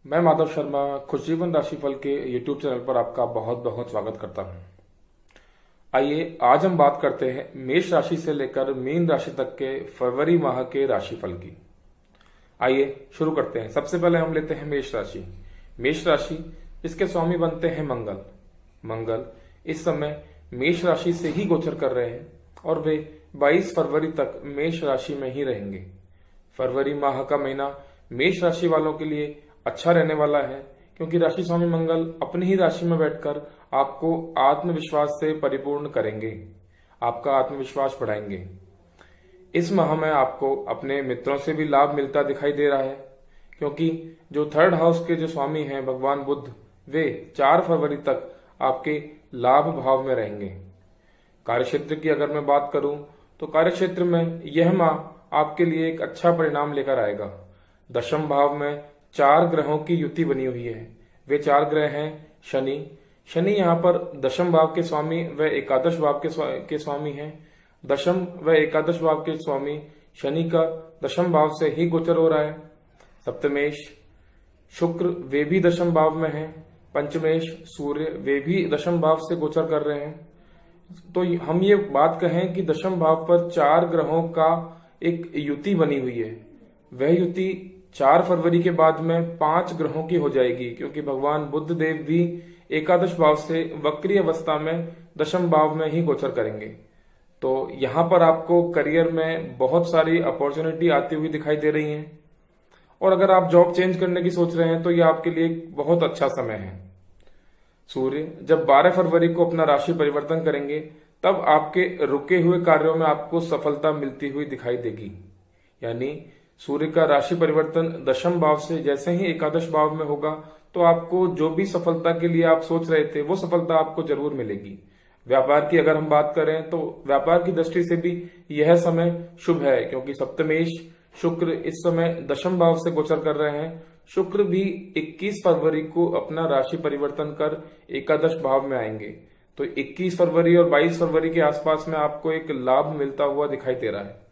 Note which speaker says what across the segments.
Speaker 1: मैं माधव शर्मा खुशजीवन राशिफल के YouTube चैनल पर आपका बहुत बहुत स्वागत करता हूं। आइए आज हम बात करते हैं मेष राशि से लेकर मीन राशि तक के फरवरी माह के राशिफल की। आइए शुरू करते हैं। सबसे पहले हम लेते हैं मेष राशि। मेष राशि इसके स्वामी बनते हैं मंगल। मंगल इस समय मेष राशि से ही गोचर कर रहे हैं और वे 22 फरवरी तक मेष राशि में ही रहेंगे। फरवरी माह का महीना मेष राशि वालों के लिए अच्छा रहने वाला है, क्योंकि राशि स्वामी मंगल अपनी ही राशि में बैठकर आपको आत्मविश्वास से परिपूर्ण करेंगे, आपका आत्मविश्वास बढ़ाएंगे। इस माह में आपको अपने मित्रों से भी लाभ मिलता दिखाई दे रहा है, क्योंकि जो थर्ड हाउस के जो स्वामी हैं भगवान बुध, वे 4 फरवरी तक आपके लाभ भाव में रहेंगे। कार्यक्षेत्र की अगर मैं बात करूं तो कार्यक्षेत्र में यह माह आपके लिए एक अच्छा परिणाम लेकर आएगा। दशम भाव में 4 ग्रहों की युति बनी हुई है। वे 4 ग्रह हैं शनि। शनि यहाँ पर दशम भाव के स्वामी व एकादश भाव के स्वामी हैं। दशम व एकादश भाव के स्वामी शनि का दशम भाव से ही गोचर हो रहा है। सप्तमेश शुक्र वे भी दशम भाव में हैं। पंचमेश सूर्य वे भी दशम भाव से गोचर कर रहे हैं। तो हम ये बात कहें कि दशम भाव पर 4 ग्रहों का एक युति बनी हुई है। वह युति 4 फरवरी के बाद में 5 ग्रहों की हो जाएगी, क्योंकि भगवान बुद्ध देव भी एकादश भाव से वक्री अवस्था में दशम भाव में ही गोचर करेंगे। तो यहां पर आपको करियर में बहुत सारी अपॉर्चुनिटी आती हुई दिखाई दे रही है, और अगर आप जॉब चेंज करने की सोच रहे हैं तो यह आपके लिए एक बहुत अच्छा समय है। सूर्य जब 12 फरवरी को अपना राशि परिवर्तन करेंगे, तब आपके रुके हुए कार्यों में आपको सफलता मिलती हुई दिखाई देगी। यानी सूर्य का राशि परिवर्तन दशम भाव से जैसे ही एकादश भाव में होगा, तो आपको जो भी सफलता के लिए आप सोच रहे थे वो सफलता आपको जरूर मिलेगी। व्यापार की अगर हम बात करें तो व्यापार की दृष्टि से भी यह समय शुभ है, क्योंकि सप्तमेश शुक्र इस समय दशम भाव से गोचर कर रहे हैं। शुक्र भी 21 फरवरी को अपना राशि परिवर्तन कर एकादश भाव में आएंगे। तो 21 फरवरी और 22 फरवरी के आसपास में आपको एक लाभ मिलता हुआ दिखाई दे रहा है।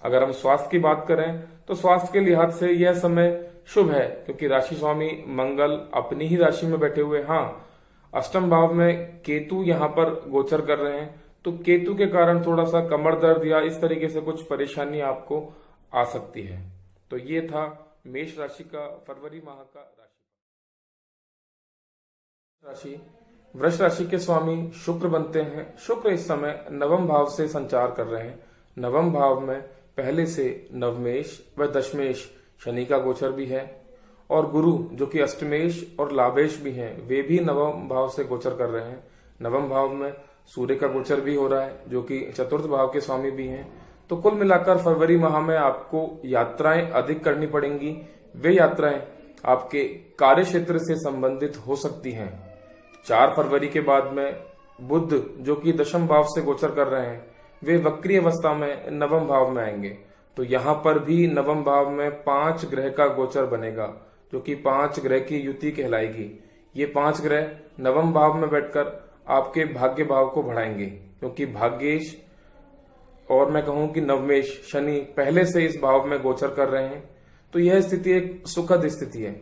Speaker 1: अगर हम स्वास्थ्य की बात करें तो स्वास्थ्य के लिहाज से यह समय शुभ है, क्योंकि राशि स्वामी मंगल अपनी ही राशि में बैठे हुए, हाँ, अष्टम भाव में केतु यहां पर गोचर कर रहे हैं। तो केतु के कारण थोड़ा सा कमर दर्द या इस तरीके से कुछ परेशानी आपको आ सकती है। तो ये था मेष राशि का फरवरी माह का राशि। वृष राशि के स्वामी शुक्र बनते हैं। शुक्र इस समय नवम भाव से संचार कर रहे हैं। नवम भाव में पहले से नवमेश व दशमेश शनि का गोचर भी है, और गुरु जो कि अष्टमेश और लाभेश भी हैं, वे भी नवम भाव से गोचर कर रहे हैं। नवम भाव में सूर्य का गोचर भी हो रहा है, जो कि चतुर्थ भाव के स्वामी भी हैं। तो कुल मिलाकर फरवरी माह में आपको यात्राएं अधिक करनी पड़ेंगी। वे यात्राएं आपके कार्य क्षेत्र से संबंधित हो सकती हैं। 4 फरवरी के बाद में बुध जो कि दशम भाव से गोचर कर रहे हैं, वे वक्री अवस्था में नवम भाव में आएंगे। तो यहां पर भी नवम भाव में 5 ग्रह का गोचर बनेगा, जो कि 5 ग्रह की युति कहलाएगी। ये 5 ग्रह नवम भाव में बैठकर आपके भाग्य भाव को बढ़ाएंगे, क्योंकि भाग्येश और मैं कहूं कि नवमेश शनि पहले से इस भाव में गोचर कर रहे हैं। तो यह स्थिति एक सुखद स्थिति है।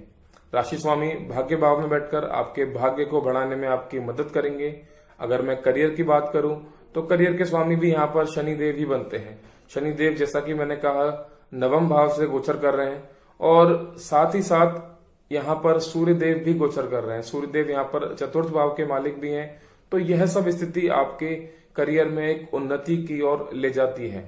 Speaker 1: राशि स्वामी भाग्य भाव में बैठकर आपके भाग्य को बढ़ाने में आपकी मदद करेंगे। अगर मैं करियर की बात करूं तो करियर के स्वामी भी यहाँ पर शनिदेव ही बनते हैं। शनिदेव जैसा कि मैंने कहा नवम भाव से गोचर कर रहे हैं, और साथ ही साथ यहाँ पर सूर्यदेव भी गोचर कर रहे हैं। सूर्यदेव यहाँ पर चतुर्थ भाव के मालिक भी हैं। तो यह सब स्थिति आपके करियर में एक उन्नति की ओर ले जाती है।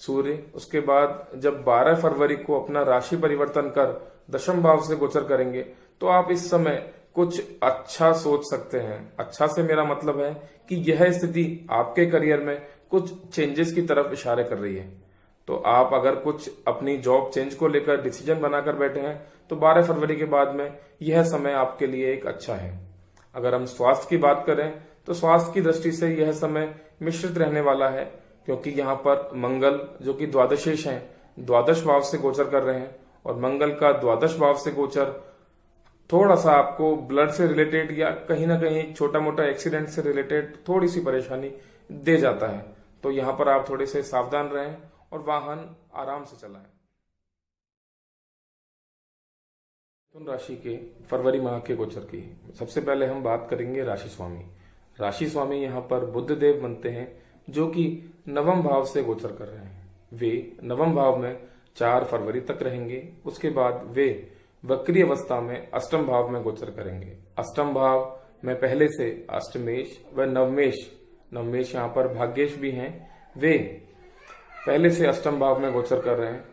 Speaker 1: सूर्य उसके बाद जब 12 फरवरी को अपना राशि परिवर्तन कर दशम भाव से गोचर करेंगे, तो आप इस समय कुछ अच्छा सोच सकते हैं। अच्छा से मेरा मतलब है कि यह स्थिति आपके करियर में कुछ चेंजेस की तरफ इशारे कर रही है। तो आप अगर कुछ अपनी जॉब चेंज को लेकर डिसीजन बनाकर बैठे हैं, तो 12 फरवरी के बाद में यह समय आपके लिए एक अच्छा है। अगर हम स्वास्थ्य की बात करें तो स्वास्थ्य की दृष्टि से यह समय मिश्रित रहने वाला है, क्योंकि यहाँ पर मंगल जो कि द्वादशेश हैं, द्वादश भाव से गोचर कर रहे हैं, और मंगल का द्वादश भाव से गोचर थोड़ा सा आपको ब्लड से रिलेटेड या कहीं ना कहीं छोटा मोटा एक्सीडेंट से रिलेटेड थोड़ी सी परेशानी दे जाता है। तो यहाँ पर आप थोड़े से सावधान रहें और वाहन आराम से चलाएं। मिथुन राशि के फरवरी माह के गोचर की सबसे पहले हम बात करेंगे राशि स्वामी। राशि स्वामी यहाँ पर बुध देव बनते हैं, जो कि नवम भाव से गोचर कर रहे हैं। वे नवम भाव में 4 फरवरी तक रहेंगे। उसके बाद वे वक्री अवस्था में अष्टम भाव में गोचर करेंगे। अष्टम भाव में पहले से अष्टमेश व नवमेश, नवमेश यहाँ पर भाग्येश भी हैं, वे पहले से अष्टम भाव में गोचर कर रहे हैं।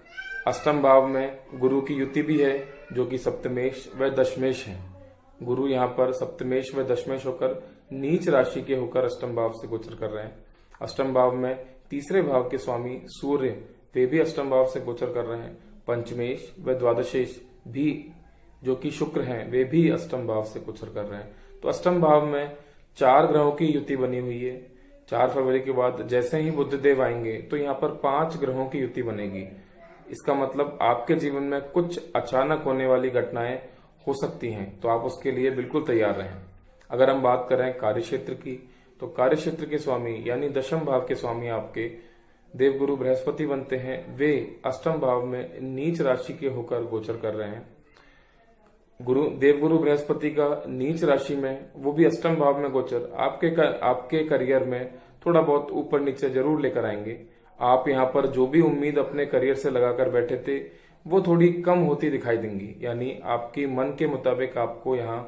Speaker 1: अष्टम भाव में गुरु की युति भी है, जो कि सप्तमेश व दशमेश है। गुरु यहाँ पर सप्तमेश व दशमेश होकर नीच राशि के होकर अष्टम भाव से गोचर कर रहे हैं। अष्टम भाव में तीसरे भाव के स्वामी सूर्य, वे भी अष्टम भाव से गोचर कर रहे हैं। पंचमेश व द्वादशेश भी, जो कि शुक्र हैं, वे भी अष्टम भाव से गोचर कर रहे हैं। तो अष्टम भाव में 4 ग्रहों की युति बनी हुई है। 4 फरवरी के बाद जैसे ही बुध देव आएंगे तो यहाँ पर 5 ग्रहों की युति बनेगी। इसका मतलब आपके जीवन में कुछ अचानक होने वाली घटनाएं हो सकती हैं, तो आप उसके लिए बिल्कुल तैयार रहें। अगर हम बात करें कार्यक्षेत्र की, तो कार्यक्षेत्र के स्वामी यानी दशम भाव के स्वामी आपके देवगुरु बृहस्पति बनते हैं। वे अष्टम भाव में नीच राशि के होकर गोचर कर रहे हैं। देवगुरु बृहस्पति का नीच राशि में, वो भी अष्टम भाव में गोचर आपके करियर में थोड़ा बहुत ऊपर नीचे जरूर लेकर आएंगे। आप यहाँ पर जो भी उम्मीद अपने करियर से लगाकर बैठे थे, वो थोड़ी कम होती दिखाई देंगी, यानी आपकी मन के मुताबिक आपको यहाँ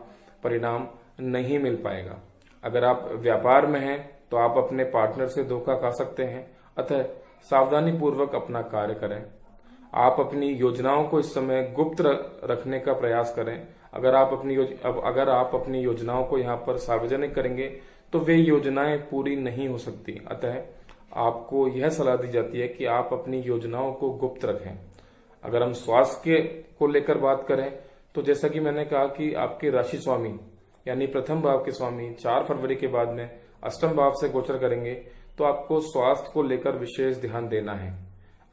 Speaker 1: परिणाम नहीं मिल पाएगा। अगर आप व्यापार में हैं तो आप अपने पार्टनर से धोखा खा सकते हैं, अतः सावधानी पूर्वक अपना कार्य करें। आप अपनी योजनाओं को इस समय गुप्त रखने का प्रयास करें। अगर आप अपनी योजनाओं को यहाँ पर सार्वजनिक करेंगे तो वे योजनाएं पूरी नहीं हो सकती। अतः आपको यह सलाह दी जाती है कि आप अपनी योजनाओं को गुप्त रखें। अगर हम स्वास्थ्य को लेकर बात करें, तो जैसा कि मैंने कहा कि आपके राशि स्वामी यानी प्रथम भाव के स्वामी 4 फरवरी के बाद में अष्टम भाव से गोचर करेंगे, तो आपको स्वास्थ्य को लेकर विशेष ध्यान देना है।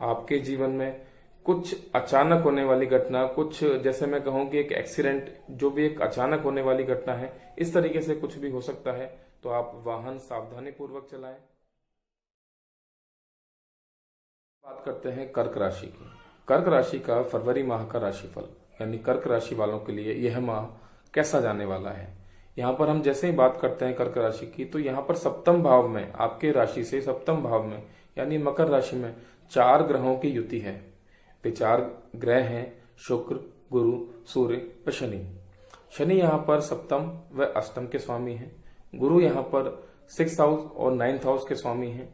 Speaker 1: आपके जीवन में कुछ अचानक होने वाली घटना, कुछ जैसे मैं कहूं कि एक एक्सीडेंट, जो भी एक अचानक होने वाली घटना है, इस तरीके से कुछ भी हो सकता है, तो आप वाहन सावधानी पूर्वक चलाएं। बात करते हैं कर्क राशि की। कर्क राशि का फरवरी माह का राशिफल, यानी कर्क राशि वालों के लिए यह माह कैसा जाने वाला है। यहाँ पर हम जैसे ही बात करते हैं कर्क राशि की, तो यहाँ पर सप्तम भाव में, आपके राशि से सप्तम भाव में यानी मकर राशि में 4 ग्रहों की युति है। वे 4 ग्रह हैं शुक्र, गुरु, सूर्य व शनि। शनि यहाँ पर सप्तम व अष्टम के स्वामी हैं। गुरु यहाँ पर 6th हाउस और 9th हाउस के स्वामी हैं।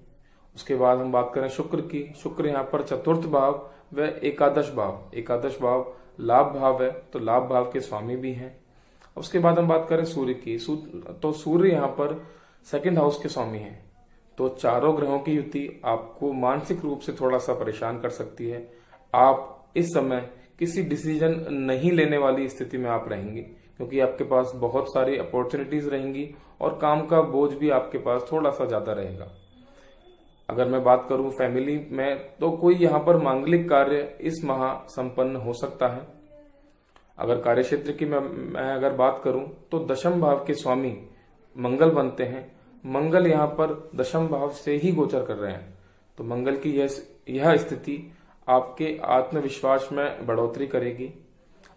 Speaker 1: उसके बाद हम बात करें शुक्र की। शुक्र यहाँ पर 4th भाव व एकादश भाव, एकादश भाव लाभ भाव है, तो लाभ भाव के स्वामी भी हैं। उसके बाद हम बात करें सूर्य की, तो सूर्य यहाँ पर 2nd हाउस के स्वामी हैं। तो चारों ग्रहों की युति आपको मानसिक रूप से थोड़ा सा परेशान कर सकती है। आप इस समय किसी डिसीजन नहीं लेने वाली स्थिति में आप रहेंगे, क्योंकि आपके पास बहुत सारी अपॉर्चुनिटीज रहेंगी और काम का बोझ भी आपके पास थोड़ा सा ज्यादा रहेगा। अगर मैं बात करूं फैमिली में, तो कोई यहाँ पर मांगलिक कार्य इस माह संपन्न हो सकता है। अगर कार्यक्षेत्र की मैं अगर बात करूं, तो दशम भाव के स्वामी मंगल बनते हैं। मंगल यहाँ पर दशम भाव से ही गोचर कर रहे हैं, तो मंगल की यह स्थिति आपके आत्मविश्वास में बढ़ोतरी करेगी।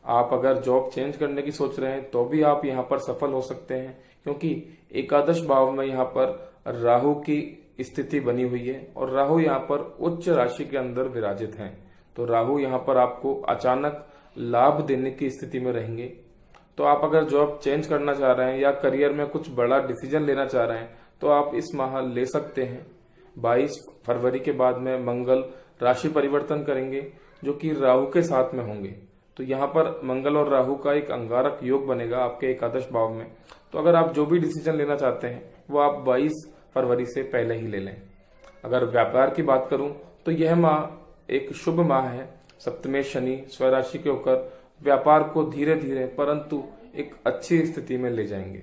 Speaker 1: आप अगर जॉब चेंज करने की सोच रहे हैं तो भी आप यहाँ पर सफल हो सकते हैं, क्योंकि एकादश भाव में यहाँ पर राहु की स्थिति बनी हुई है और राहु यहाँ पर उच्च राशि के अंदर विराजित हैं। तो राहु यहाँ पर आपको अचानक लाभ देने की स्थिति में रहेंगे। तो आप अगर जॉब चेंज करना चाह रहे हैं या करियर में कुछ बड़ा डिसीजन लेना चाह रहे हैं, तो आप इस माह ले सकते हैं। 22 फरवरी के बाद में मंगल राशि परिवर्तन करेंगे, जो कि राहु के साथ में होंगे। तो यहाँ पर मंगल और राहु का एक अंगारक योग बनेगा आपके एकादश भाव में। तो अगर आप जो भी डिसीजन लेना चाहते हैं वो आप 22 फरवरी से पहले ही ले लें। अगर व्यापार की बात करूं, तो यह माह एक शुभ माह है। सप्तमेश शनि स्वराशि के होकर व्यापार को धीरे धीरे परंतु एक अच्छी स्थिति में ले जाएंगे।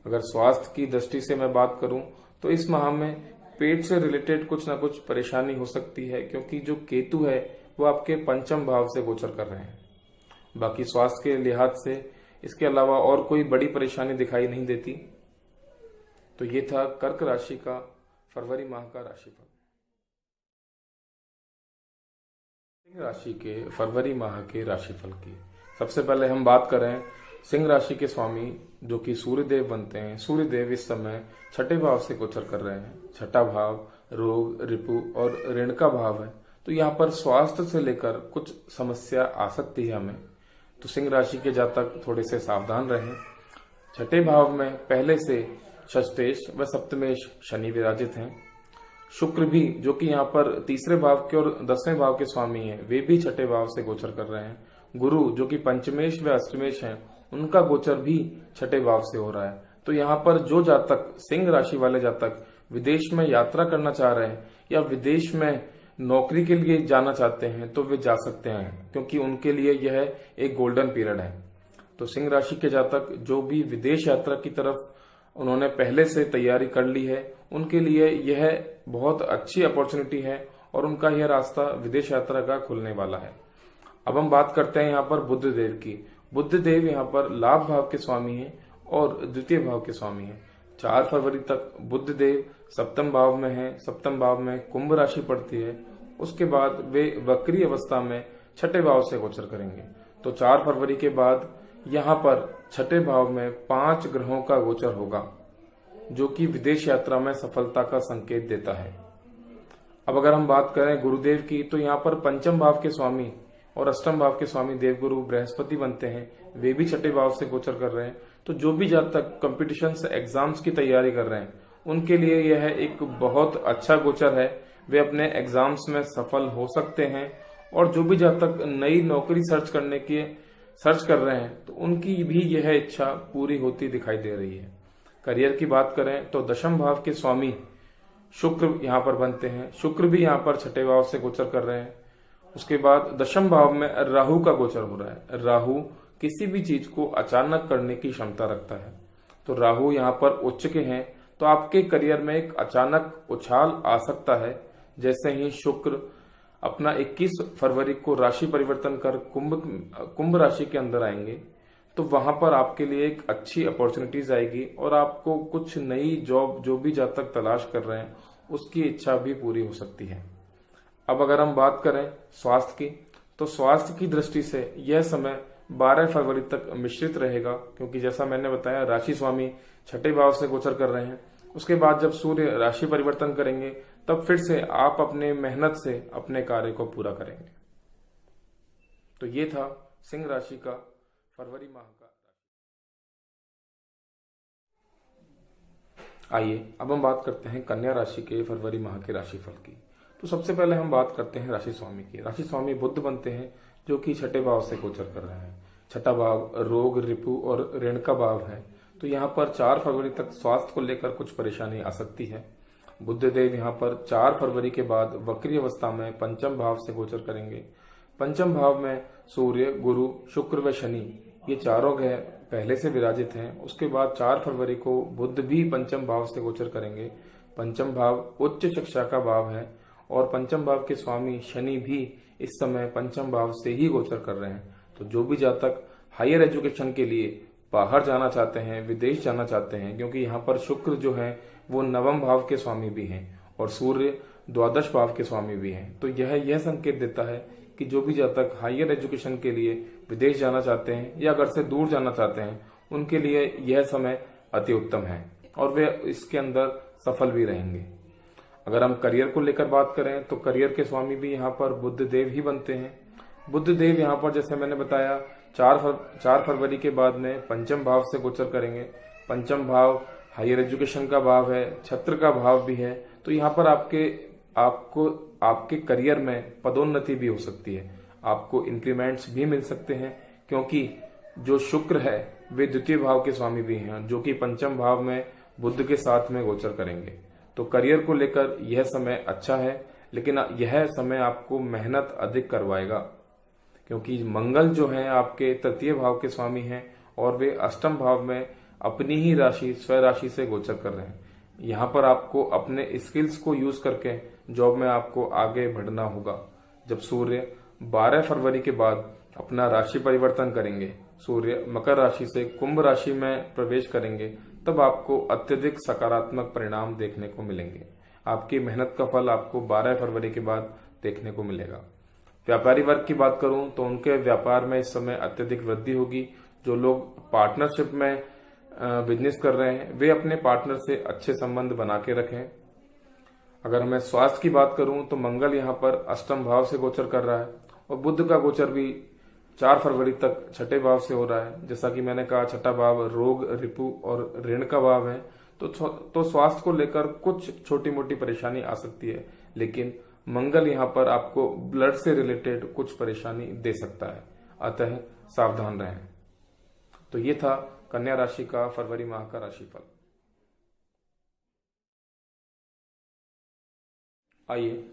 Speaker 1: अगर स्वास्थ्य की दृष्टि से मैं बात करूं, तो इस माह में पेट से रिलेटेड कुछ ना कुछ परेशानी हो सकती है, क्योंकि जो केतु है वो आपके पंचम भाव से गोचर कर रहे हैं। बाकी स्वास्थ्य के लिहाज से इसके अलावा और कोई बड़ी परेशानी दिखाई नहीं देती। तो ये था कर्क राशि का फरवरी माह का राशिफल। सिंह राशि के फरवरी माह के राशिफल की सबसे पहले हम बात करें सिंह राशि के स्वामी जो कि सूर्यदेव बनते हैं। सूर्यदेव इस समय छठे भाव से गोचर कर रहे हैं। छठा भाव रोग, रिपु और ऋण का भाव है। तो यहाँ पर स्वास्थ्य से लेकर कुछ समस्या आ सकती है हमें, तो सिंह राशि के जातक थोड़े से सावधान रहें। छठे भाव में पहले से षष्ठेश व सप्तमेश शनि विराजित हैं। शुक्र भी जो कि यहाँ पर तीसरे भाव के और 10वें भाव के स्वामी हैं, वे भी छठे भाव से गोचर कर रहे हैं। गुरु जो कि पंचमेश व अष्टमेश हैं, उनका गोचर भी छठे भाव से हो रहा है। तो यहाँ पर जो जातक, सिंह राशि वाले जातक विदेश में यात्रा करना चाह रहे हैं या विदेश में नौकरी के लिए जाना चाहते हैं, तो वे जा सकते हैं, क्योंकि उनके लिए यह एक गोल्डन पीरियड है। तो सिंह राशि के जातक जो भी विदेश यात्रा की तरफ उन्होंने पहले से तैयारी कर ली है, उनके लिए यह बहुत अच्छी अपॉर्चुनिटी है और उनका यह रास्ता विदेश यात्रा का खुलने वाला है। अब हम बात करते हैं यहाँ पर बुध देव की। बुध देव यहाँ पर लाभ भाव के स्वामी हैं और द्वितीय भाव के स्वामी हैं। 4 फरवरी तक बुध देव सप्तम भाव में है। सप्तम भाव में कुंभ राशि पड़ती है। उसके बाद वे वक्री अवस्था में छठे भाव से गोचर करेंगे। तो 4 फरवरी के बाद यहाँ पर छठे भाव में 5 ग्रहों का गोचर होगा, जो कि विदेश यात्रा में सफलता का संकेत देता है। अब अगर हम बात करें गुरुदेव की, तो यहाँ पर पंचम भाव के स्वामी और अष्टम भाव के स्वामी देवगुरु बृहस्पति बनते हैं। वे भी छठे भाव से गोचर कर रहे हैं। तो जो भी जातक कॉम्पिटिशन्स एग्जाम्स की तैयारी कर रहे हैं, उनके लिए यह एक बहुत अच्छा गोचर है। वे अपने एग्जाम्स में सफल हो सकते हैं। और जो भी जातक नई नौकरी सर्च कर रहे हैं, तो उनकी भी यह इच्छा पूरी होती दिखाई दे रही है। करियर की बात करें तो दशम भाव के स्वामी शुक्र यहाँ पर बनते हैं। शुक्र भी यहाँ पर छठे भाव से गोचर कर रहे हैं। उसके बाद दशम भाव में राहु का गोचर हो रहा है। राहु किसी भी चीज को अचानक करने की क्षमता रखता है। तो राहु यहाँ पर उच्च के हैं, तो आपके करियर में एक अचानक उछाल आ सकता है। जैसे ही शुक्र अपना 21 फरवरी को राशि परिवर्तन कर कुंभ राशि के अंदर आएंगे, तो वहां पर आपके लिए एक अच्छी अपॉर्चुनिटीज आएगी और आपको कुछ नई जॉब जो भी जातक तलाश कर रहे हैं, उसकी इच्छा भी पूरी हो सकती है। अब अगर हम बात करें स्वास्थ्य की, तो स्वास्थ्य की दृष्टि से यह समय 12 फरवरी तक मिश्रित रहेगा, क्योंकि जैसा मैंने बताया राशि स्वामी छठे भाव से गोचर कर रहे हैं। उसके बाद जब सूर्य राशि परिवर्तन करेंगे, तब फिर से आप अपने मेहनत से अपने कार्य को पूरा करेंगे। तो ये था सिंह राशि का फरवरी माह का। आइए अब हम बात करते हैं कन्या राशि के फरवरी माह के राशिफल की। तो सबसे पहले हम बात करते हैं राशि स्वामी की। राशि स्वामी बुध बनते हैं, जो कि छठे भाव से गोचर कर रहे हैं। छठा भाव रोग, रिपु और ऋण का भाव है। तो यहाँ पर 4 फरवरी तक स्वास्थ्य को लेकर कुछ परेशानी आ सकती है। बुध देव यहाँ पर 4 फरवरी के बाद वक्री अवस्था में पंचम भाव से गोचर करेंगे। पंचम भाव में सूर्य, गुरु, शुक्र व शनि, ये चारों ग्रह पहले से विराजित हैं। उसके बाद 4 फरवरी को बुध भी पंचम भाव से गोचर करेंगे। पंचम भाव उच्च शिक्षा का भाव है और पंचम भाव के स्वामी शनि भी इस समय पंचम भाव से ही गोचर कर रहे हैं। तो जो भी जातक हायर एजुकेशन के लिए बाहर जाना चाहते हैं, विदेश जाना चाहते हैं, क्योंकि यहाँ पर शुक्र जो है वो नवम भाव के स्वामी भी हैं और सूर्य द्वादश भाव के स्वामी भी हैं। तो यह संकेत देता है कि जो भी जातक हायर एजुकेशन के लिए विदेश जाना चाहते हैं या घर से दूर जाना चाहते हैं, उनके लिए यह समय अति उत्तम है और वे इसके अंदर सफल भी रहेंगे। अगर हम करियर को लेकर बात करें, तो करियर के स्वामी भी यहाँ पर बुध देव ही बनते हैं। बुध देव यहाँ पर जैसे मैंने बताया 4 फरवरी के बाद में पंचम भाव से गोचर करेंगे। पंचम भाव हायर एजुकेशन का भाव है, छत्र का भाव भी है। तो यहाँ पर आपके करियर में पदोन्नति भी हो सकती है, आपको इंक्रीमेंट्स भी मिल सकते हैं, क्योंकि जो शुक्र है वे द्वितीय भाव के स्वामी भी हैं, जो कि पंचम भाव में बुध के साथ में गोचर करेंगे। तो करियर को लेकर यह समय अच्छा है, लेकिन यह समय आपको मेहनत अधिक करवाएगा, क्योंकि मंगल जो है आपके तृतीय भाव के स्वामी हैं और वे अष्टम भाव में अपनी ही राशि स्व राशि से गोचर कर रहे हैं। यहाँ पर आपको अपने स्किल्स को यूज करके जॉब में आपको आगे बढ़ना होगा। जब सूर्य 12 फरवरी के बाद अपना राशि परिवर्तन करेंगे, सूर्य मकर राशि से कुंभ राशि में प्रवेश करेंगे, तब आपको अत्यधिक सकारात्मक परिणाम देखने को मिलेंगे। आपकी मेहनत का फल आपको 12 फरवरी के बाद देखने को मिलेगा। व्यापारी वर्ग की बात करूं तो उनके व्यापार में इस समय अत्यधिक वृद्धि होगी। जो लोग पार्टनरशिप में बिजनेस कर रहे हैं वे अपने पार्टनर से अच्छे संबंध बना के रखें। अगर मैं स्वास्थ्य की बात करूं तो मंगल यहाँ पर अष्टम भाव से गोचर कर रहा है और बुध का गोचर भी 4 फरवरी तक छठे भाव से हो रहा है। जैसा कि मैंने कहा, छठा भाव रोग, रिपु और ऋण का भाव है, तो स्वास्थ्य को लेकर कुछ छोटी मोटी परेशानी आ सकती है, लेकिन मंगल यहाँ पर आपको ब्लड से रिलेटेड कुछ परेशानी दे सकता है, अतः सावधान रहें। तो ये था कन्या राशि का फरवरी माह का राशिफल। आइए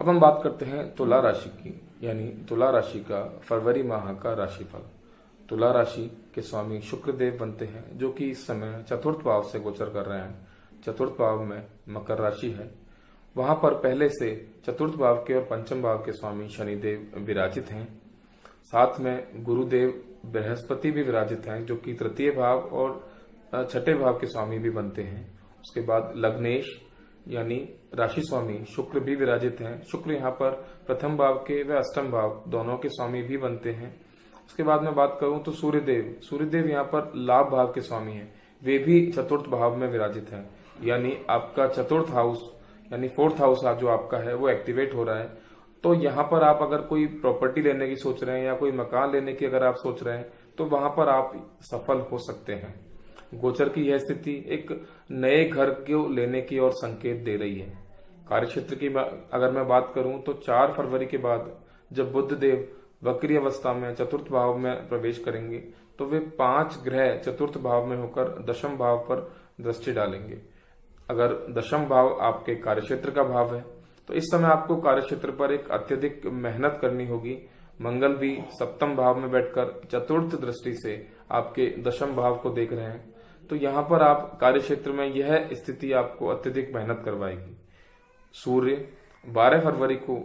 Speaker 1: अब हम बात करते हैं तुला राशि की, यानी तुला राशि का फरवरी माह का राशिफल। तुला राशि के स्वामी शुक्रदेव बनते हैं, जो कि इस समय चतुर्थ भाव से गोचर कर रहे हैं। चतुर्थ भाव में मकर राशि है, वहां पर पहले से चतुर्थ भाव के और पंचम भाव के स्वामी शनिदेव विराजित हैं। साथ में गुरुदेव बृहस्पति भी विराजित हैं, जो कि तृतीय भाव और छठे भाव के स्वामी भी बनते हैं। उसके बाद लग्नेश यानी राशि स्वामी शुक्र भी विराजित हैं। शुक्र यहाँ पर प्रथम भाव के व अष्टम भाव दोनों के स्वामी भी बनते हैं। उसके बाद मैं बात करूं तो सूर्यदेव यहाँ पर लाभ भाव के स्वामी हैं, वे भी चतुर्थ भाव में विराजित हैं। यानी आपका चतुर्थ हाउस यानी फोर्थ हाउस जो आपका है वो एक्टिवेट हो रहा है। तो यहाँ पर आप अगर कोई प्रॉपर्टी लेने की सोच रहे हैं या कोई मकान लेने की अगर आप सोच रहे हैं तो वहां पर आप सफल हो सकते हैं। गोचर की यह स्थिति एक नए घर को लेने की ओर संकेत दे रही है। कार्यक्षेत्र की अगर मैं बात करूं तो 4 फरवरी के बाद जब बुध देव वक्री अवस्था में चतुर्थ भाव में प्रवेश करेंगे तो वे 5 ग्रह चतुर्थ भाव में होकर दशम भाव पर दृष्टि डालेंगे। अगर दशम भाव आपके कार्यक्षेत्र का भाव है तो इस समय आपको कार्यक्षेत्र पर एक अत्यधिक मेहनत करनी होगी। मंगल भी सप्तम भाव में बैठकर चतुर्थ दृष्टि से आपके दशम भाव को देख रहे हैं, तो यहाँ पर आप कार्यक्षेत्र में यह स्थिति आपको अत्यधिक मेहनत करवाएगी। सूर्य 12 फरवरी को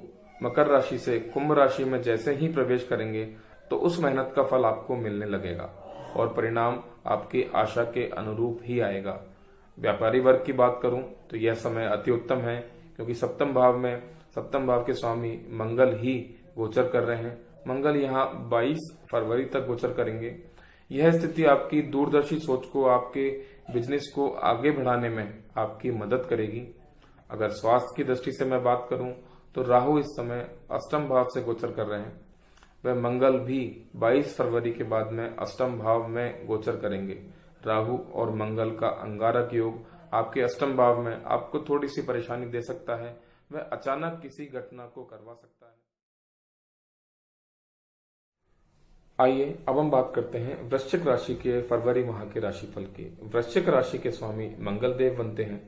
Speaker 1: मकर राशि से कुंभ राशि में जैसे ही प्रवेश करेंगे तो उस मेहनत का फल आपको मिलने लगेगा और परिणाम आपकी आशा के अनुरूप ही आएगा। व्यापारी वर्ग की बात करूं तो यह समय अति उत्तम है, क्योंकि सप्तम भाव के स्वामी मंगल ही गोचर कर रहे हैं। मंगल यहाँ 22 फरवरी तक गोचर करेंगे। यह स्थिति आपकी दूरदर्शी सोच को, आपके बिजनेस को आगे बढ़ाने में आपकी मदद करेगी। अगर स्वास्थ्य की दृष्टि से मैं बात करूं तो राहु इस समय अष्टम भाव से गोचर कर रहे हैं। वह मंगल भी 22 फरवरी के बाद में अष्टम भाव में गोचर करेंगे। राहु और मंगल का अंगारक योग आपके अष्टम भाव में आपको थोड़ी सी परेशानी दे सकता है, वह अचानक किसी घटना को करवा सकता है। आइए अब हम बात करते हैं वृश्चिक राशि के फरवरी माह के राशिफल की। वृश्चिक राशि के स्वामी मंगल देव बनते हैं,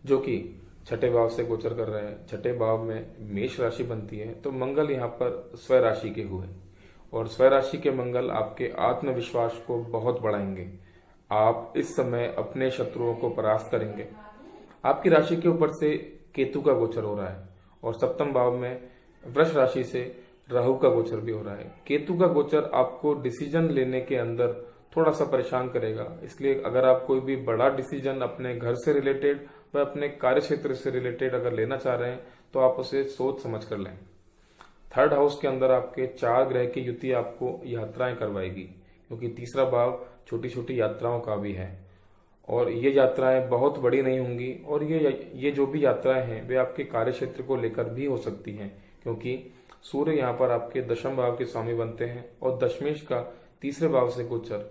Speaker 1: जो कि छठे भाव से गोचर कर रहे हैं। छठे भाव में मेष राशि बनती है, तो मंगल यहाँ पर स्वय राशि के हुए और स्वय राशि के मंगल आपके आत्मविश्वास को बहुत बढ़ाएंगे। आप इस समय अपने शत्रुओं को परास्त करेंगे। आपकी राशि के ऊपर से केतु का गोचर हो रहा है और सप्तम भाव में वृष राशि से राहु का गोचर भी हो रहा है। केतु का गोचर आपको डिसीजन लेने के अंदर थोड़ा सा परेशान करेगा, इसलिए अगर आप कोई भी बड़ा डिसीजन अपने घर से रिलेटेड व अपने कार्य क्षेत्र से रिलेटेड अगर लेना चाह रहे हैं तो आप उसे सोच समझ कर लें। थर्ड हाउस के अंदर आपके 4 ग्रह की युति आपको यात्राएं करवाएगी, क्योंकि तीसरा भाव छोटी छोटी यात्राओं का भी है और ये यात्राएं बहुत बड़ी नहीं होंगी। और ये जो भी यात्राएं हैं वे आपके कार्य क्षेत्र को लेकर भी हो सकती हैं, क्योंकि सूर्य यहाँ पर आपके दशम भाव के स्वामी बनते हैं और दशमेश का तीसरे भाव से गोचर,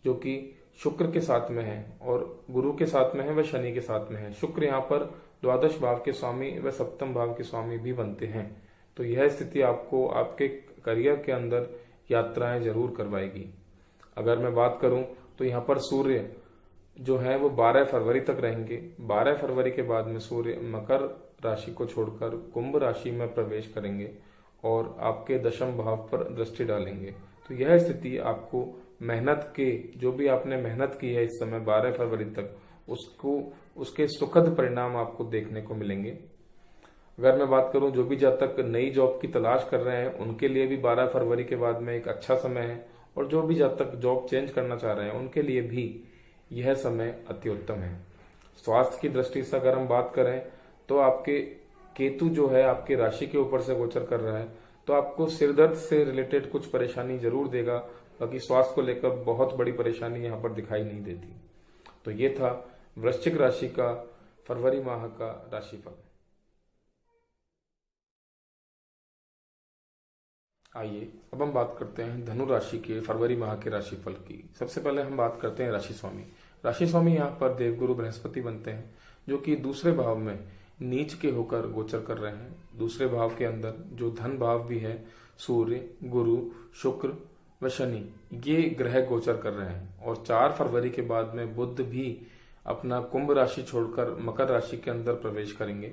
Speaker 1: जो कि शुक्र के साथ में है और गुरु के साथ में है व शनि के साथ में है। शुक्र यहाँ पर द्वादश भाव के स्वामी व सप्तम भाव के स्वामी भी बनते हैं, तो यह स्थिति आपको आपके करियर के अंदर यात्राएं जरूर करवाएगी। अगर मैं बात करूं तो यहाँ पर सूर्य जो है वो 12 फरवरी तक रहेंगे। 12 फरवरी के बाद में सूर्य मकर राशि को छोड़कर कुंभ राशि में प्रवेश करेंगे और आपके दशम भाव पर दृष्टि डालेंगे। तो यह स्थिति आपको मेहनत के, जो भी आपने मेहनत की है इस समय 12 फरवरी तक, उसके सुखद परिणाम आपको देखने को मिलेंगे। अगर मैं बात करूं जो भी जातक नई जॉब की तलाश कर रहे हैं उनके लिए भी 12 फरवरी के बाद में एक अच्छा समय है, और जो भी जातक जॉब चेंज करना चाह रहे हैं उनके लिए भी यह समय अति उत्तम है। स्वास्थ्य की दृष्टि से अगर हम बात करें तो आपके केतु जो है आपकी राशि के ऊपर से गोचर कर रहा है, तो आपको सिर दर्द से रिलेटेड कुछ परेशानी जरूर देगा, बाकी स्वास्थ्य को लेकर बहुत बड़ी परेशानी यहाँ पर दिखाई नहीं देती। तो ये था वृश्चिक राशि का फरवरी माह का राशिफल। आइए अब हम बात करते हैं धनु राशि के फरवरी माह के राशिफल की। सबसे पहले हम बात करते हैं राशि स्वामी। राशि स्वामी यहाँ पर देवगुरु बृहस्पति बनते हैं, जो कि दूसरे भाव में नीच के होकर गोचर कर रहे हैं। दूसरे भाव के अंदर जो धन भाव भी है, सूर्य, गुरु, शुक्र व शनि ये ग्रह गोचर कर रहे हैं। और 4 फरवरी के बाद में बुध भी अपना कुंभ राशि छोड़कर मकर राशि के अंदर प्रवेश करेंगे।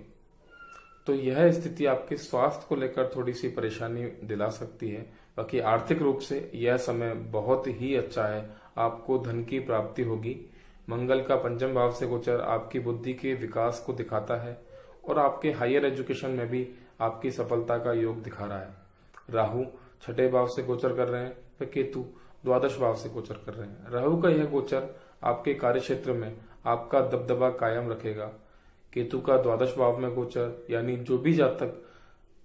Speaker 1: तो यह स्थिति आपके स्वास्थ्य को लेकर थोड़ी सी परेशानी दिला सकती है। बाकी आर्थिक रूप से यह समय बहुत ही अच्छा है, आपको धन की प्राप्ति होगी। मंगल का पंचम भाव से गोचर आपकी बुद्धि के विकास को दिखाता है और आपके हायर एजुकेशन में भी आपकी सफलता का योग दिखा रहा है। राहु 6ठे भाव से गोचर कर रहे हैं, व केतु द्वादश भाव से गोचर कर रहे हैं। राहु का यह गोचर आपके कार्य क्षेत्र में आपका दबदबा कायम रखेगा। केतु का द्वादश भाव में गोचर, यानी जो भी जातक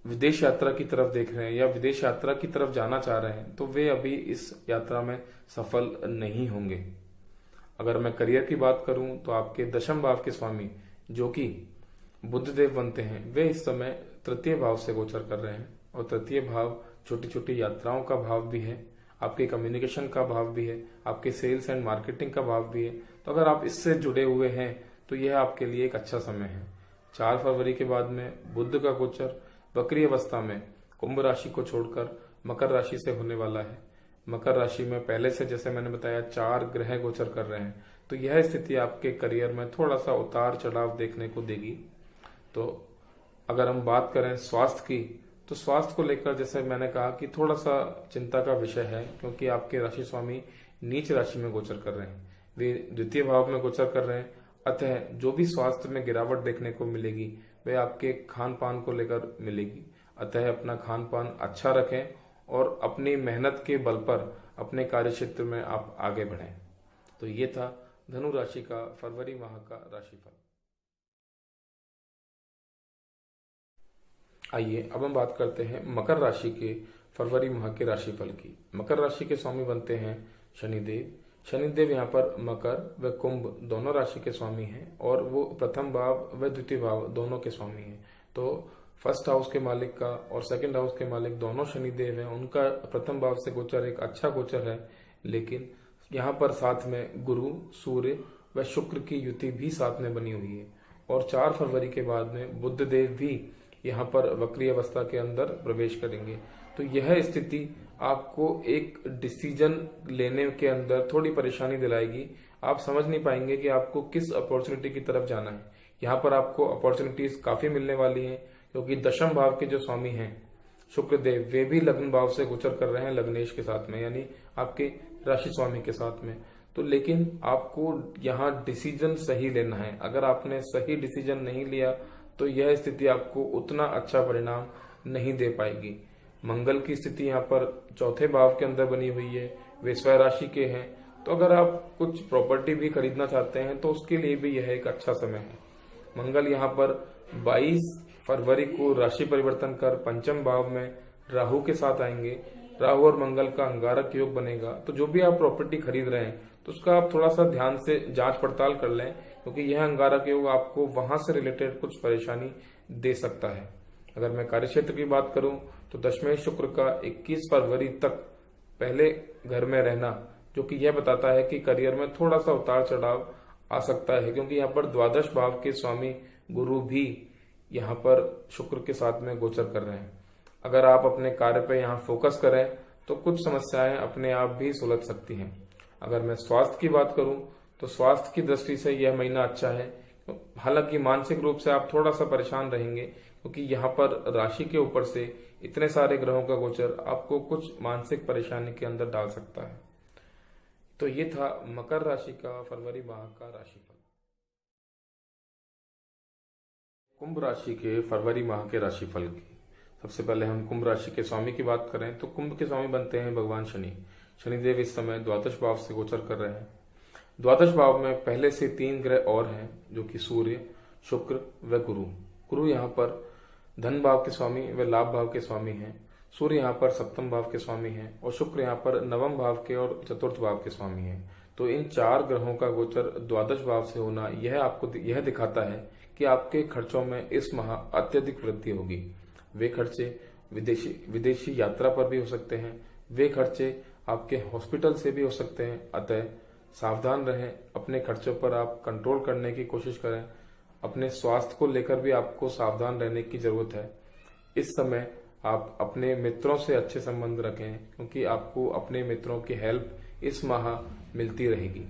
Speaker 1: विदेश यात्रा की तरफ देख रहे हैं या विदेश यात्रा की तरफ जाना चाह रहे हैं, तो वे अभी इस यात्रा में सफल नहीं होंगे। अगर मैं करियर की बात करूं तो आपके दशम भाव के स्वामी जो कि बुध देव बनते हैं, वे इस समय तृतीय भाव से गोचर कर रहे हैं। और तृतीय भाव छोटी छोटी यात्राओं का भाव भी है, आपके कम्युनिकेशन का भाव भी है, आपके सेल्स एंड मार्केटिंग का भाव भी है। तो अगर आप इससे जुड़े हुए हैं तो यह आपके लिए एक अच्छा समय है। 4 फरवरी के बाद में बुध का गोचर वक्री अवस्था में कुंभ राशि को छोड़कर मकर राशि से होने वाला है। मकर राशि में पहले से जैसे मैंने बताया 4 ग्रह गोचर कर रहे हैं, तो यह स्थिति आपके करियर में थोड़ा सा उतार चढ़ाव देखने को देगी। तो अगर हम बात करें स्वास्थ्य की, तो स्वास्थ्य को लेकर जैसे मैंने कहा कि थोड़ा सा चिंता का विषय है, क्योंकि आपके राशि स्वामी नीच राशि में गोचर कर रहे हैं, वे द्वितीय भाव में गोचर कर रहे हैं। अतः जो भी स्वास्थ्य में गिरावट देखने को मिलेगी वे आपके खान पान को लेकर मिलेगी। अतः अपना खान पान अच्छा रखें और अपनी मेहनत के बल पर अपने कार्य क्षेत्र में आप आगे बढ़ें। तो ये था धनु राशि का फरवरी माह का राशिफल। आइए अब हम बात करते हैं मकर राशि के फरवरी माह के राशिफल की। मकर राशि के स्वामी बनते हैं शनिदेव। शनिदेव यहाँ पर मकर व कुंभ दोनों राशि के स्वामी हैं और वो प्रथम भाव व द्वितीय भाव दोनों के स्वामी हैं। तो फर्स्ट हाउस के मालिक का और सेकंड हाउस के मालिक दोनों शनिदेव हैं, उनका प्रथम भाव से गोचर एक अच्छा गोचर है। लेकिन यहाँ पर साथ में गुरु, सूर्य व शुक्र की युति भी साथ में बनी हुई है। और 4 फरवरी के बाद में बुध देव भी यहाँ पर वक्री अवस्था के अंदर प्रवेश करेंगे। तो यह स्थिति आपको एक डिसीजन लेने के अंदर थोड़ी परेशानी दिलाएगी। आप समझ नहीं पाएंगे कि आपको किस अपॉर्चुनिटी की तरफ जाना है। यहाँ पर आपको अपॉर्चुनिटीज काफी मिलने वाली हैं, क्योंकि दशम भाव के जो स्वामी हैं शुक्र देव, वे भी लग्न भाव से गोचर कर रहे हैं लग्नेश के साथ में, यानी आपके राशि स्वामी के साथ में। तो लेकिन आपको यहाँ डिसीजन सही लेना है। अगर आपने सही डिसीजन नहीं लिया तो यह स्थिति आपको उतना अच्छा परिणाम नहीं दे पाएगी। मंगल की स्थिति यहाँ पर चौथे भाव के अंदर बनी हुई है, वे स्वय राशि के हैं। तो अगर आप कुछ प्रॉपर्टी भी खरीदना चाहते हैं तो उसके लिए भी यह एक अच्छा समय है। मंगल यहाँ पर 22 फरवरी को राशि परिवर्तन कर पंचम भाव में राहु के साथ आएंगे। राहु और मंगल का अंगारक योग बनेगा। तो जो भी आप प्रॉपर्टी खरीद रहे हैं तो उसका आप थोड़ा सा ध्यान से जांच पड़ताल कर लें, क्योंकि यह अंगारक योग आपको वहां से रिलेटेड कुछ परेशानी दे सकता है। अगर मैं कार्य क्षेत्र की बात करूं तो दशमेश शुक्र का 21 फरवरी तक पहले घर में रहना, जो कि यह बताता है कि करियर में थोड़ा सा उतार चढ़ाव आ सकता है, क्योंकि यहाँ पर द्वादश भाव के स्वामी गुरु भी यहाँ पर शुक्र के साथ में गोचर कर रहे हैं। अगर आप अपने कार्य पे यहाँ फोकस करें तो कुछ समस्याएं अपने आप भी सुलझ सकती हैं। अगर मैं स्वास्थ्य की बात करूं तो स्वास्थ्य की दृष्टि से यह महीना अच्छा है। हालांकि मानसिक रूप से आप थोड़ा सा परेशान रहेंगे, क्योंकि यहाँ पर राशि के ऊपर से इतने सारे ग्रहों का गोचर आपको कुछ मानसिक परेशानी के अंदर डाल सकता है। तो ये था मकर राशि का फरवरी माह का राशिफल। कुंभ राशि के फरवरी माह के राशिफल की। सबसे पहले हम कुंभ राशि के स्वामी की बात करें तो कुंभ के स्वामी बनते हैं भगवान शनि। शनिदेव इस समय द्वादश भाव से गोचर कर रहे हैं। द्वादश भाव में पहले से 3 ग्रह और हैं, जो कि सूर्य, शुक्र व गुरु। गुरु यहाँ पर धन भाव के स्वामी व लाभ भाव के स्वामी हैं। सूर्य यहाँ पर सप्तम भाव के स्वामी हैं और शुक्र यहाँ पर नवम भाव के और चतुर्थ भाव के स्वामी हैं। तो इन 4 ग्रहों का गोचर द्वादश भाव से होना यह आपको यह दिखाता है कि आपके खर्चों में इस माह अत्यधिक वृद्धि होगी। वे खर्चे विदेशी यात्रा पर भी हो सकते हैं, वे खर्चे आपके हॉस्पिटल से भी हो सकते हैं। अतः सावधान रहें, अपने खर्चों पर आप कंट्रोल करने की कोशिश करें। अपने स्वास्थ्य को लेकर भी आपको सावधान रहने की जरूरत है। इस समय आप अपने मित्रों से अच्छे संबंध रखें, क्योंकि आपको अपने मित्रों की हेल्प इस माह मिलती रहेगी।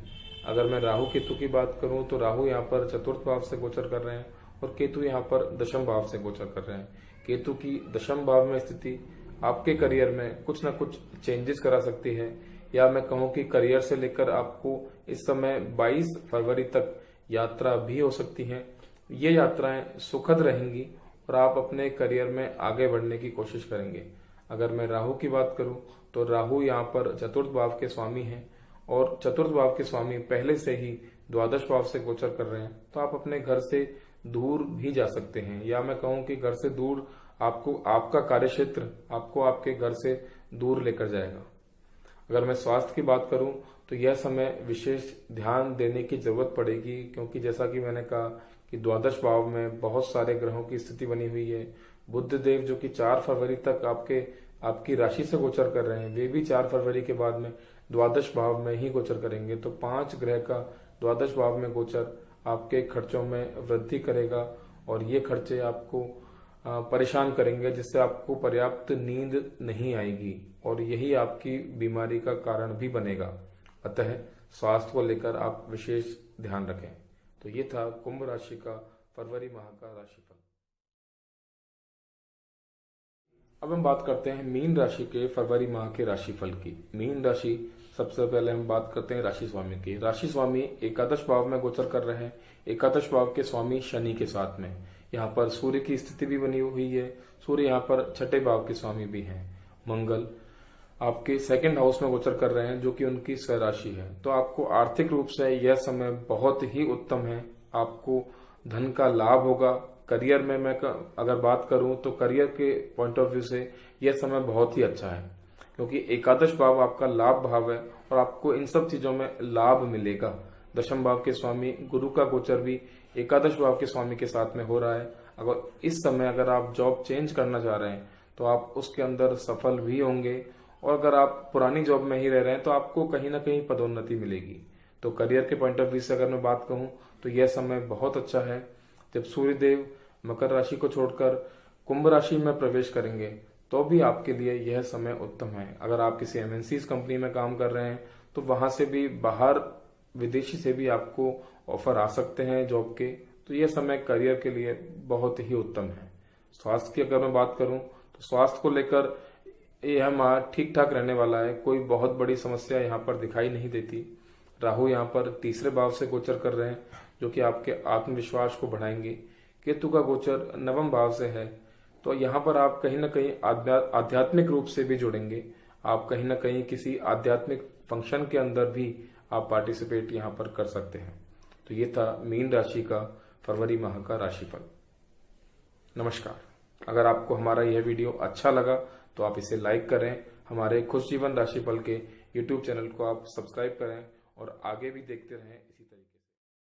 Speaker 1: अगर मैं राहु केतु की बात करूं तो राहु यहाँ पर चतुर्थ भाव से गोचर कर रहे हैं और केतु यहाँ पर दशम भाव से गोचर कर रहे हैं। केतु की दशम भाव में स्थिति आपके करियर में कुछ न कुछ चेंजेस करा सकती है, या मैं कहूं कि करियर से लेकर आपको इस समय 22 फरवरी तक यात्रा भी हो सकती है। ये यात्राएं सुखद रहेंगी और आप अपने करियर में आगे बढ़ने की कोशिश करेंगे। अगर मैं राहु की बात करूं तो राहु यहाँ पर चतुर्थ भाव के स्वामी हैं और चतुर्थ भाव के स्वामी पहले से ही द्वादश भाव से गोचर कर रहे हैं। तो आप अपने घर से दूर भी जा सकते हैं, या मैं कहूं कि घर से दूर आपको आपका कार्यक्षेत्र आपको आपके घर से दूर लेकर जाएगा। अगर मैं स्वास्थ्य की बात करूं तो यह समय विशेष ध्यान देने की जरूरत पड़ेगी, क्योंकि जैसा कि मैंने कहा कि द्वादश भाव में बहुत सारे ग्रहों की स्थिति बनी हुई है। बुध देव जो कि 4 फरवरी तक आपकी राशि से गोचर कर रहे हैं, वे भी 4 फरवरी के बाद में द्वादश भाव में ही गोचर करेंगे। तो 5 ग्रह का द्वादश भाव में गोचर आपके खर्चों में वृद्धि करेगा और ये खर्चे आपको परेशान करेंगे, जिससे आपको पर्याप्त नींद नहीं आएगी और यही आपकी बीमारी का कारण भी बनेगा। अतः स्वास्थ्य को लेकर आप विशेष ध्यान रखें। तो ये था कुंभ राशि का फरवरी माह का राशिफल। अब हम बात करते हैं मीन राशि के फरवरी माह के राशिफल की। मीन राशि, सबसे पहले हम बात करते हैं राशि स्वामी की। राशि स्वामी एकादश भाव में गोचर कर रहे हैं। एकादश भाव के स्वामी शनि के साथ में यहाँ पर सूर्य की स्थिति भी बनी हुई है। सूर्य यहाँ पर छठे भाव के स्वामी भी हैं। मंगल आपके 2nd हाउस में गोचर कर रहे हैं, जो कि उनकी स्वराशि है। तो आपको आर्थिक रूप से यह समय बहुत ही उत्तम है। आपको धन का लाभ होगा। करियर में मैं अगर बात करूं तो करियर के पॉइंट ऑफ व्यू से यह समय बहुत ही अच्छा है, क्योंकि एकादश भाव आपका लाभ भाव है और आपको इन सब चीजों में लाभ मिलेगा। दशम भाव के स्वामी गुरु का गोचर भी एकादश भाव के स्वामी के साथ में हो रहा है। अगर इस समय अगर आप जॉब चेंज करना चाह रहे हैं तो आप उसके अंदर सफल भी होंगे, और अगर आप पुरानी जॉब में ही रह रहे हैं तो आपको कहीं ना कहीं पदोन्नति मिलेगी। तो करियर के पॉइंट ऑफ व्यू से अगर मैं बात कहूं तो यह समय बहुत अच्छा है। जब सूर्यदेव मकर राशि को छोड़कर कुंभ राशि में प्रवेश करेंगे तो भी आपके लिए यह समय उत्तम है। अगर आप किसी MNCs कंपनी में काम कर रहे हैं तो वहां से भी बाहर विदेशी से भी आपको ऑफर आ सकते हैं जॉब के। तो यह समय करियर के लिए बहुत ही उत्तम है। स्वास्थ्य की अगर मैं बात करूं तो स्वास्थ्य को लेकर यह माह ठीक ठाक रहने वाला है। कोई बहुत बड़ी समस्या यहाँ पर दिखाई नहीं देती। राहु यहाँ पर तीसरे भाव से गोचर कर रहे हैं, जो कि आपके आत्मविश्वास को बढ़ाएंगे। केतु का गोचर नवम भाव से है, तो यहाँ पर आप कहीं ना कहीं आध्यात्मिक रूप से भी जुड़ेंगे। आप कहीं ना कहीं किसी आध्यात्मिक फंक्शन के अंदर भी आप पार्टिसिपेट यहाँ पर कर सकते हैं। तो ये था मीन राशि का फरवरी माह का राशिफल। नमस्कार। अगर आपको हमारा यह वीडियो अच्छा लगा तो आप इसे लाइक करें। हमारे खुश जीवन राशिफल के YouTube चैनल को आप सब्सक्राइब करें और आगे भी देखते रहें इसी तरीके।